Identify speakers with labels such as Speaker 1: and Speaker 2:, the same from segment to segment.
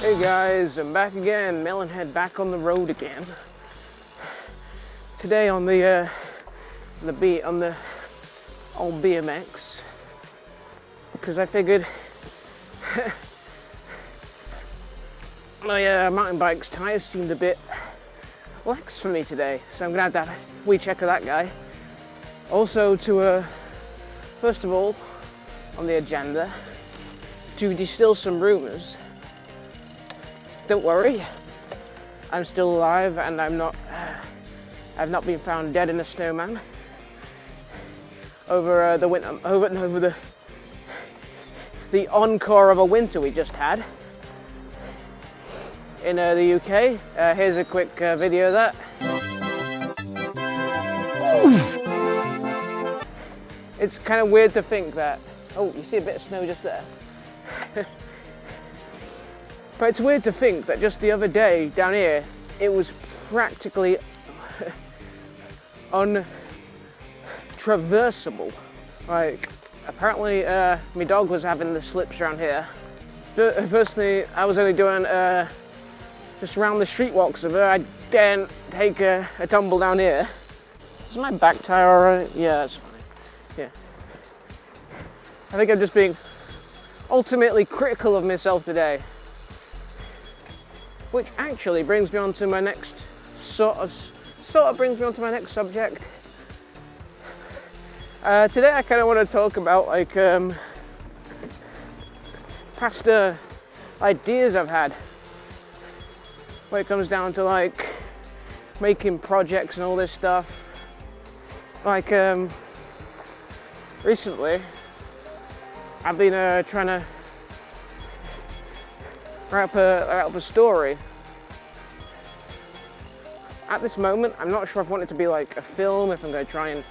Speaker 1: Hey guys, I'm back again. Melon Head back on the road again. Today on the old BMX, because I figured my mountain bike's tires seemed a bit lax for me today, so I'm gonna have to have a wee check of that guy. Also to first of all on the agenda, to distill some rumours. Don't worry, I'm still alive and I've not been found dead in a snowman over the winter, over the encore of a winter we just had in the UK. Here's a quick video of that. It's kind of weird to think that, oh, you see a bit of snow just there. But it's weird to think that just the other day down here, it was practically untraversable. Like, apparently my dog was having the slips around here. Personally, I was only doing just around the street walks of her. I daren't take a tumble down here. Is my back tire alright? Yeah, that's fine. Yeah. I think I'm just being ultimately critical of myself today. Which actually brings me on to my next sort of brings me on to my next subject. Today I kind of want to talk about like past ideas I've had when it comes down to like making projects and all this stuff. Like recently I've been trying to write up a story. At this moment, I'm not sure if I want it to be like a film, if I'm going to try and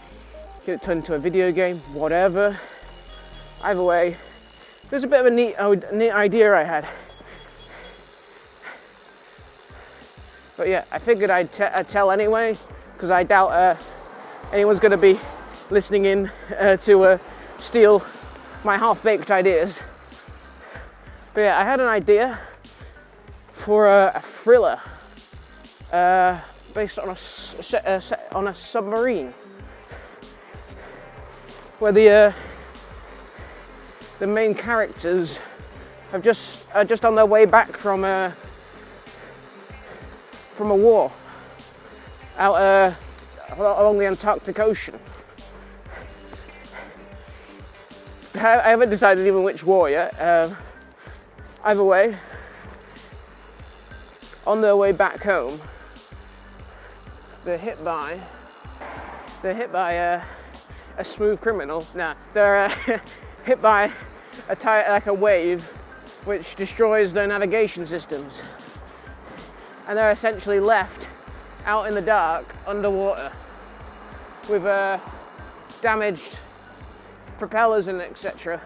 Speaker 1: get it turned into a video game, whatever. Either way, there's a bit of a neat idea I had. But yeah, I figured I'd tell anyway, because I doubt anyone's going to be listening in to steal my half-baked ideas. But yeah, I had an idea for a thriller based on a submarine, where the main characters are just on their way back from a war out along the Antarctic Ocean. I haven't decided even which war yet. Either way, on their way back home, they're hit by a smooth criminal. Nah, they're hit by a wave which destroys their navigation systems, and they're essentially left out in the dark underwater with damaged propellers and etc.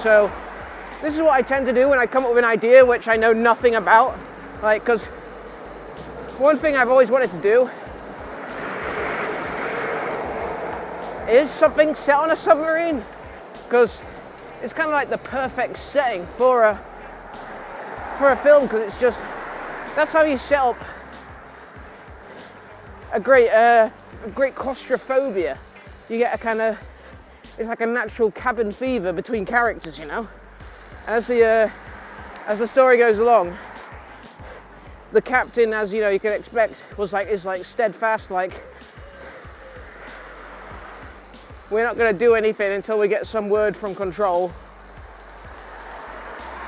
Speaker 1: So this is what I tend to do when I come up with an idea which I know nothing about. Like, because one thing I've always wanted to do is something set on a submarine, because it's kind of like the perfect setting for a film, because it's just, that's how you set up a great claustrophobia. You get a kind of, it's like a natural cabin fever between characters, you know. As the story goes along, the captain, as you know, you can expect, is steadfast, like, we're not going to do anything until we get some word from control.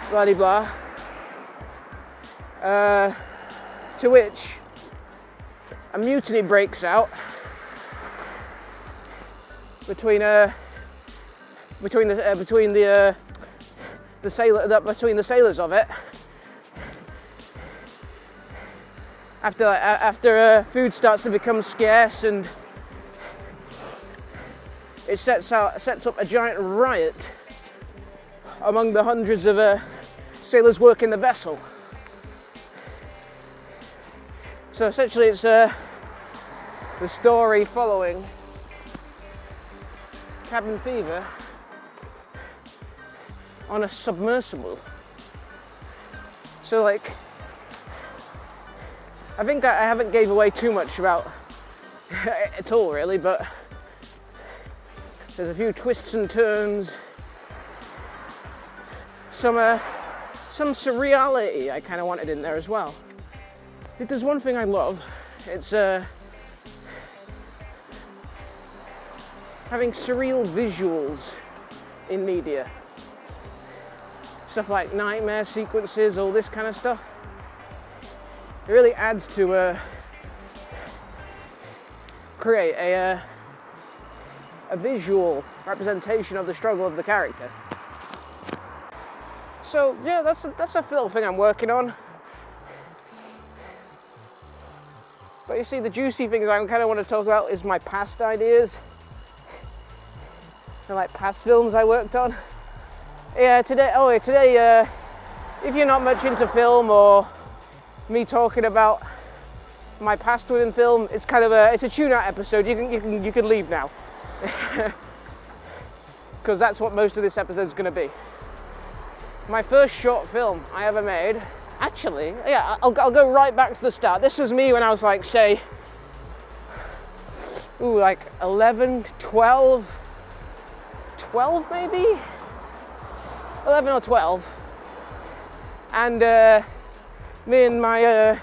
Speaker 1: Blah de blah. To which a mutiny breaks out between the sailors of it. After food starts to become scarce, and it sets up a giant riot among the hundreds of sailors working the vessel. So essentially it's the story following cabin fever on a submersible. So like, I think I haven't gave away too much about at all really, but there's a few twists and turns, some surreality I kind of wanted in there as well. If there's one thing I love, it's having surreal visuals in media. Stuff like nightmare sequences, all this kind of stuff. It really adds to create a visual representation of the struggle of the character. So yeah, that's a little thing I'm working on. But you see, the juicy things I kind of want to talk about is my past ideas. So like past films I worked on. Yeah, today, if you're not much into film or me talking about my past within film, it's kind of it's a tune-out episode. You can leave now, because that's what most of this episode is going to be. My first short film I ever made. Actually, yeah, I'll go right back to the start. This was me when I was like, say, like 11, 12 maybe? 11 or 12. And me and my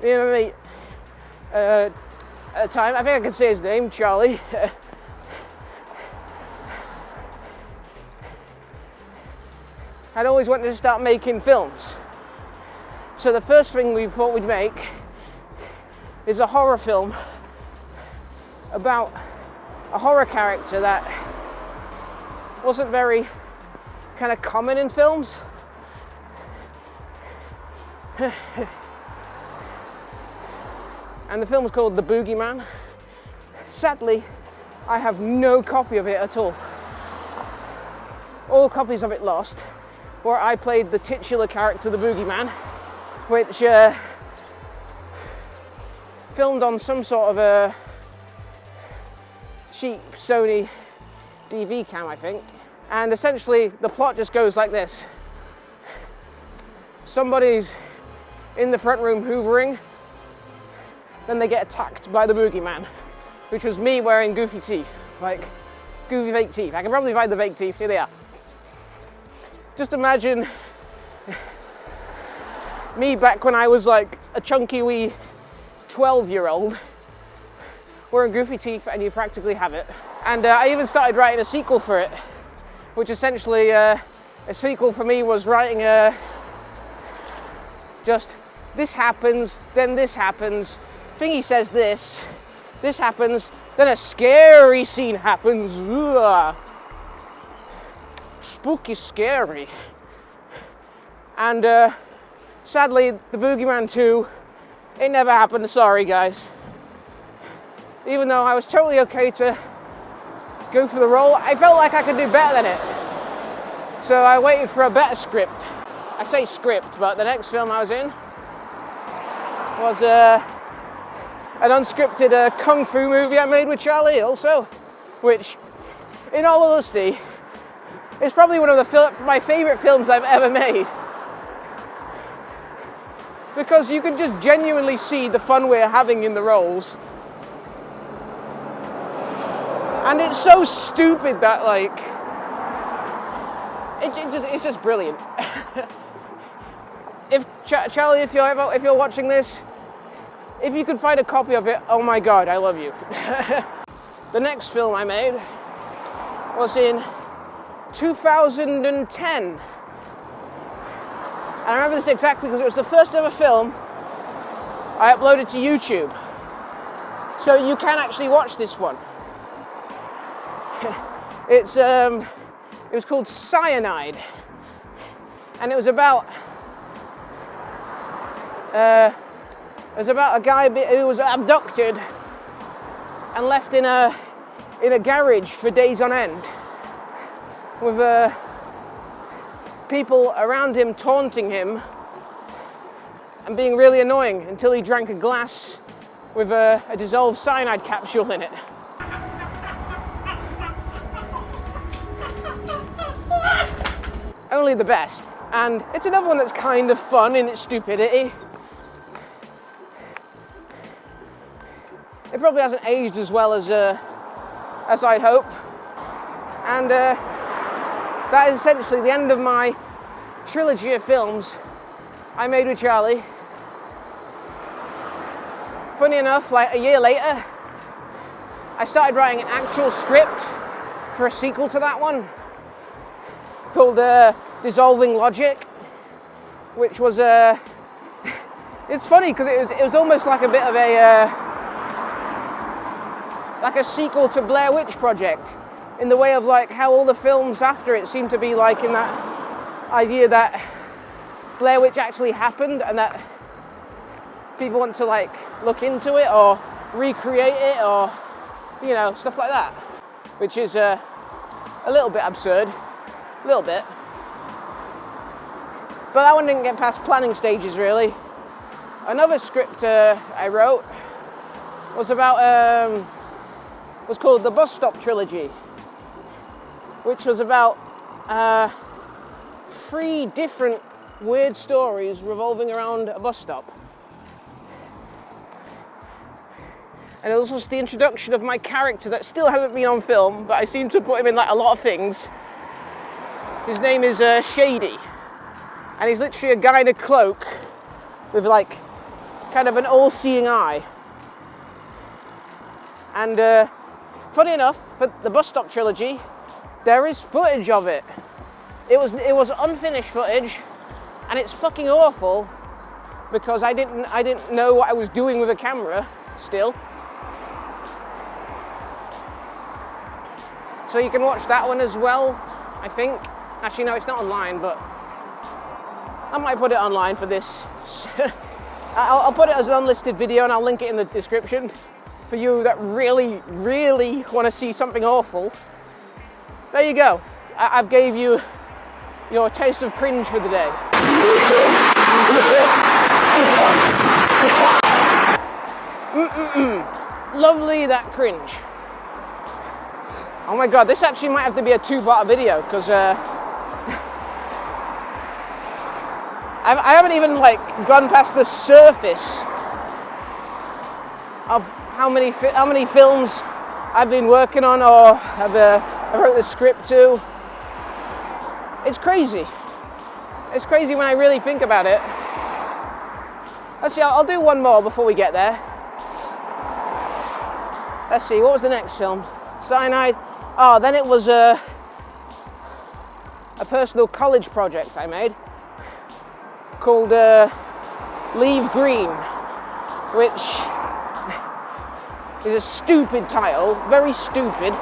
Speaker 1: mate at the time, I think I can say his name, Charlie. I'd always wanted to start making films. So the first thing we thought we'd make is a horror film about a horror character that wasn't very kind of common in films. And the film was called The Boogeyman. Sadly, I have no copy of it at all. All copies of it lost, where I played the titular character, the Boogeyman, which filmed on some sort of a cheap Sony DV cam, I think. And essentially the plot just goes like this. Somebody's in the front room hoovering, then they get attacked by the Boogeyman, which was me wearing goofy teeth, like goofy fake teeth. I can probably find the fake teeth, here they are. Just imagine me back when I was like a chunky wee 12-year-old wearing goofy teeth, and you practically have it. And I even started writing a sequel for it, which essentially a sequel for me was writing just this happens, then this happens, thingy says this happens, then a scary scene happens. Ugh. Spooky scary. And sadly, The Boogeyman 2, it never happened, sorry guys. Even though I was totally okay to go for the role, I felt like I could do better than it. So I waited for a better script. I say script, but the next film I was in was an unscripted kung fu movie I made with Charlie also, which, in all honesty, is probably one of my favourite films I've ever made. Because you can just genuinely see the fun we're having in the roles. And it's so stupid that, like, it's just brilliant. Charlie, if you're watching this, if you could find a copy of it, oh my God, I love you. The next film I made was in 2010. And I remember this exactly because it was the first ever film I uploaded to YouTube. So you can actually watch this one. It was called Cyanide, and it was about a guy who was abducted and left in a garage for days on end, with people around him taunting him and being really annoying until he drank a glass with a dissolved cyanide capsule in it. only the best. And it's another one that's kind of fun in its stupidity. It probably hasn't aged as well as I'd hope. And that is essentially the end of my trilogy of films I made with Charlie. Funny enough, like a year later, I started writing an actual script for a sequel to that one called Dissolving Logic, which was it's funny because it was almost like a bit of like a sequel to Blair Witch Project, in the way of like how all the films after it seem to be like in that idea that Blair Witch actually happened and that people want to like look into it or recreate it or, you know, stuff like that, which is a little bit absurd, a little bit. But that one didn't get past planning stages really. Another script I wrote was about was called the Bus Stop Trilogy, which was about 3 different weird stories revolving around a bus stop. And it was also the introduction of my character that still hasn't been on film, but I seem to put him in like a lot of things. His name is Shady, and he's literally a guy in a cloak with like kind of an all-seeing eye. And funny enough, for the Bus Stop Trilogy, there is footage of it. It was unfinished footage, and it's fucking awful because I didn't know what I was doing with a camera still. So you can watch that one as well, I think. Actually, no, it's not online, but I might put it online for this. I'll put it as an unlisted video and I'll link it in the description for you that really, really want to see something awful. There you go. I've gave you your taste of cringe for the day. Lovely, that cringe. Oh my god, this actually might have to be a 2-part video because I haven't even like gone past the surface of how many films I've been working on or I wrote the script to. It's crazy. It's crazy when I really think about it. Let's see, I'll do one more before we get there. Let's see, what was the next film? Cyanide. Oh, then it was a personal college project I made called Leave Green, which is a stupid title, very stupid,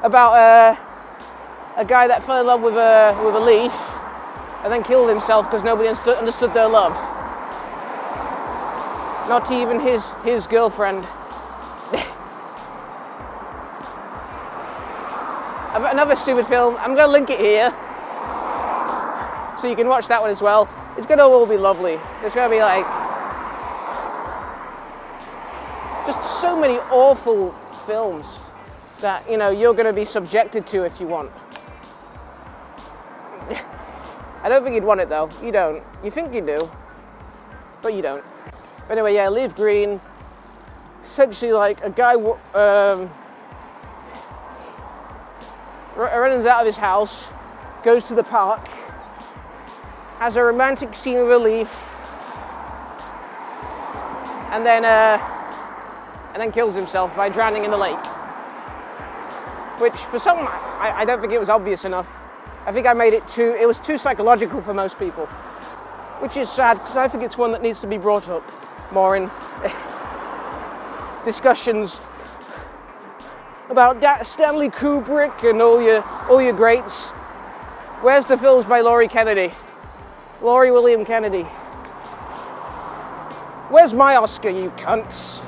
Speaker 1: about a guy that fell in love with a leaf and then killed himself because nobody understood their love. Not even his girlfriend. Another stupid film. I'm going to link it here so you can watch that one as well. It's going to all be lovely. It's going to be like just so many awful films that, you know, you're going to be subjected to if you want. I don't think you'd want it though. You don't. You think you do, but you don't. But anyway, yeah, Leave Green. Essentially, like a guy runs out of his house, goes to the park, has a romantic scene with a leaf, and then kills himself by drowning in the lake. Which, for some, I don't think it was obvious enough. I think I made it it was too psychological for most people. Which is sad, because I think it's one that needs to be brought up more in discussions about Stanley Kubrick and all your greats. Where's the films by Laurie William Kennedy? Where's my Oscar, you cunts?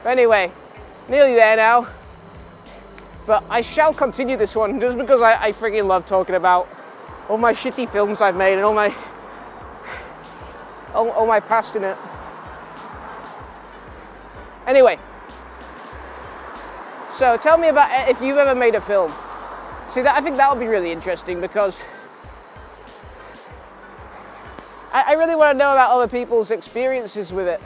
Speaker 1: Anyway, nearly there now. But I shall continue this one just because I freaking love talking about all my shitty films I've made and all my past in it. So tell me about if you've ever made a film. See, I think that would be really interesting because I really want to know about other people's experiences with it.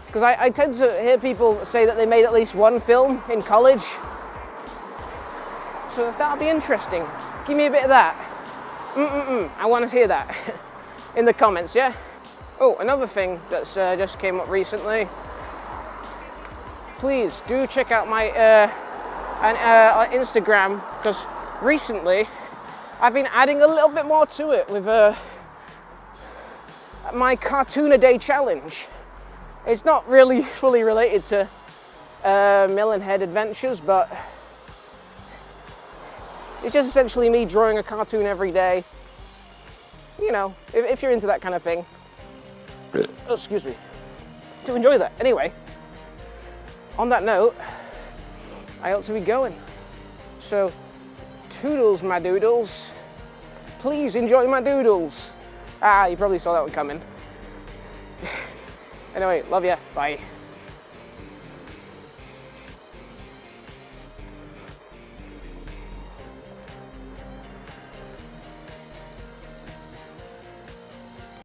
Speaker 1: Because I tend to hear people say that they made at least one film in college. So that'll be interesting. Give me a bit of that. I want to hear that in the comments, yeah? Oh, another thing that's just came up recently. Please do check out my Instagram, because recently I've been adding a little bit more to it with my Cartoon a Day challenge. It's not really fully related to Melon Head Adventures, but it's just essentially me drawing a cartoon every day. You know, if you're into that kind of thing. Oh, excuse me. To enjoy that. Anyway, on that note, I ought to be going. So, toodles, my doodles. Please enjoy my doodles. Ah, you probably saw that one coming. Anyway, love ya. Bye.